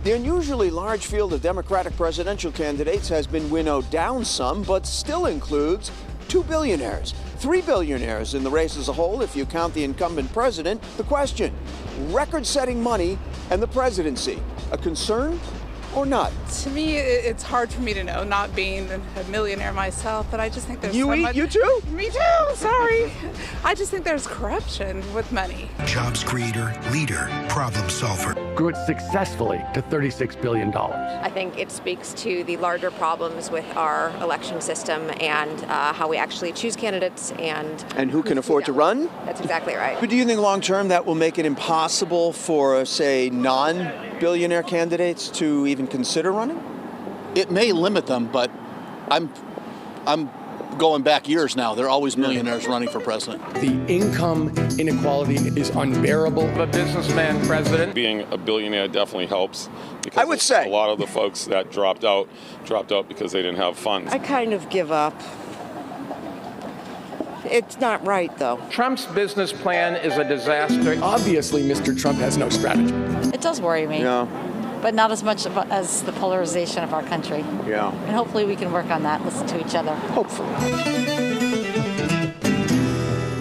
The unusually large field of Democratic presidential candidates has been winnowed down some, but still includes 2 billionaires, 3 billionaires in the race as a whole if you count the incumbent president. The question, record-setting money and the presidency, a concern or not? To me, it's hard for me to know, not being a millionaire myself, but I just think there's so much... You too? Me too, sorry. I just think there's corruption with money. Jobs creator, leader, problem solver. Grew it successfully to $36 billion. I think it speaks to the larger problems with our election system and how we actually choose candidates and who can afford to run? That's exactly right. But do you think long-term that will make it impossible for, say, non-billionaire candidates to even consider running? It may limit them, but I'm going back years now. There are always millionaires running for president. The income inequality is unbearable. The businessman president. Being a billionaire definitely helps. Because I would say a lot of the folks that dropped out because they didn't have funds. I kind of give up. It's not right, though. Trump's business plan is a disaster. Obviously, Mr. Trump has no strategy. It does worry me. Yeah. But not as much as the polarization of our country. Yeah. And hopefully we can work on that, listen to each other. Hopefully.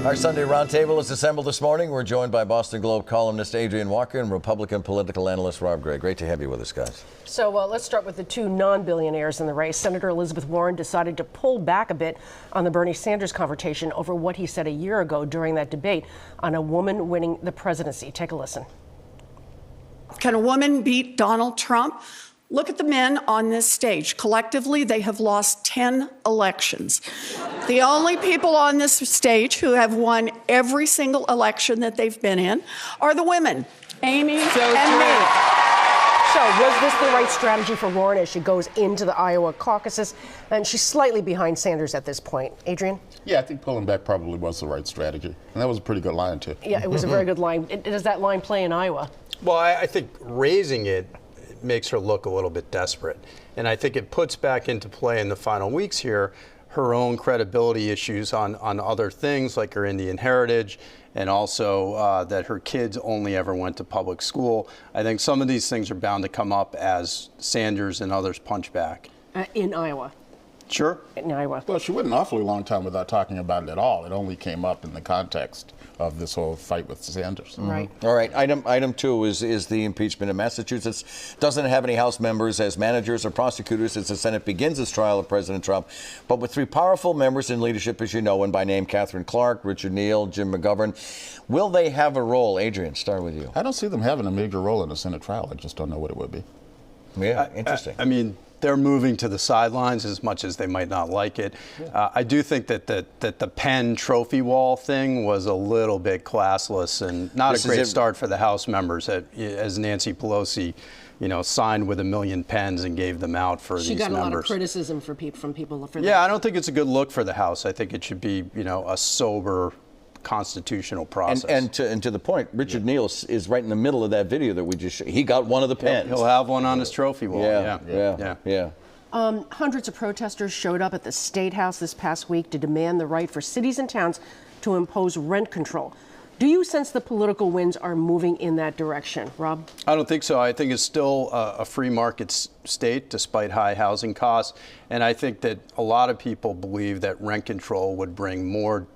Our Sunday Roundtable is assembled this morning. We're joined by Boston Globe columnist Adrienne Walker and Republican political analyst Rob Gray. Great to have you with us, guys. So let's start with the two non-billionaires in the race. Senator Elizabeth Warren decided to pull back a bit on the Bernie Sanders confrontation over what he said a year ago during that debate on a woman winning the presidency. Take a listen. Can a woman beat Donald Trump? Look at the men on this stage. Collectively, they have lost 10 elections. The only people on this stage who have won every single election that they've been in are the women, Amy and me. So was this the right strategy for Warren as she goes into the Iowa caucuses? And she's slightly behind Sanders at this point. Adrienne? Yeah, I think pulling back probably was the right strategy. And that was a pretty good line, too. Yeah, it was a very good line. Does that line play in Iowa? Well, I think raising it makes her look a little bit desperate. And I think it puts back into play in the final weeks here her own credibility issues on other things like her Indian heritage and also that her kids only ever went to public school. I think some of these things are bound to come up as Sanders and others punch back. In Iowa? Sure. In Iowa. Well, she went an awfully long time without talking about it at all. It only came up in the context of this whole fight with Sanders. Right. All right. Item 2 is the impeachment in Massachusetts. Doesn't have any House members as managers or prosecutors as the Senate begins its trial of President Trump. But with 3 powerful members in leadership, as you know, and by name Catherine Clark, Richard Neal, Jim McGovern, will they have a role? Adrienne, start with you. I don't see them having a major role in the Senate trial. I just don't know what it would be. Yeah, interesting. I mean, they're moving to the sidelines as much as they might not like it. Yeah. I do think that the Penn trophy wall thing was a little bit classless and not a great start for the House members as Nancy Pelosi, signed with 1 million pens and gave them out for these members. She got a lot of criticism from people for that. Yeah, I don't think it's a good look for the House. I think it should be, a sober constitutional process. And to the point, Richard Neal is right in the middle of that video that we just showed. He got one of the pens. He'll have one on his trophy wall. Yeah. Hundreds of protesters showed up at the State House this past week to demand the right for cities and towns to impose rent control. Do you sense the political winds are moving in that direction, Rob? I don't think so. I think it's still a free market state despite high housing costs. And I think that a lot of people believe that rent control would bring more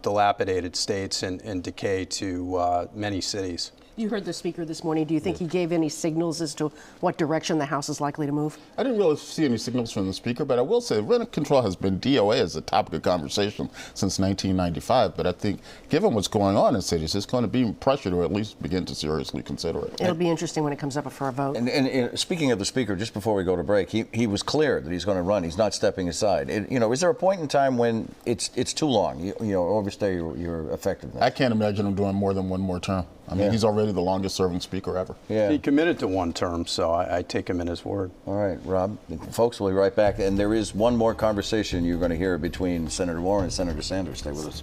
dilapidated states and decay to many cities. You heard the speaker this morning. Do you think he gave any signals as to what direction the House is likely to move? I didn't really see any signals from the speaker, but I will say rent control has been DOA as a topic of conversation since 1995. But I think given what's going on in cities, it's going to be pressure to at least begin to seriously consider it. It'll be interesting when it comes up for a vote. And speaking of the speaker, just before we go to break, he was clear that he's going to run. He's not stepping aside. Is there a point in time when it's too long? You overstay your effectiveness. I can't imagine him doing more than one more term. I mean, he's already the longest serving speaker ever. Yeah. He committed to one term, so I take him in his word. All right, Rob. Folks, we'll be right back. And there is one more conversation you're going to hear between Senator Warren and Senator Sanders. Stay with us.